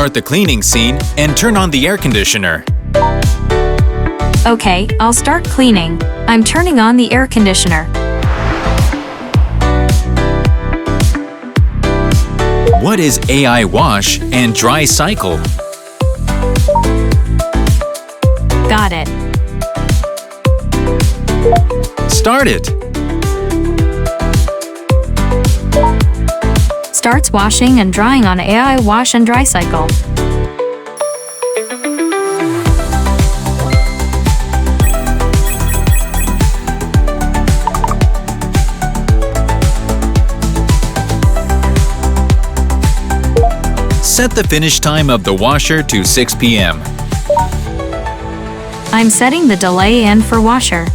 start the cleaning scene and turn on the air conditioner. Okay, I'll start cleaning. I'm turning on the air conditioner. What is AI wash and dry cycle? Got it. Start it. Starts washing and drying on AI wash and dry cycle. Set the finish time of the washer to 6 p.m. I'm setting the delay in for washer.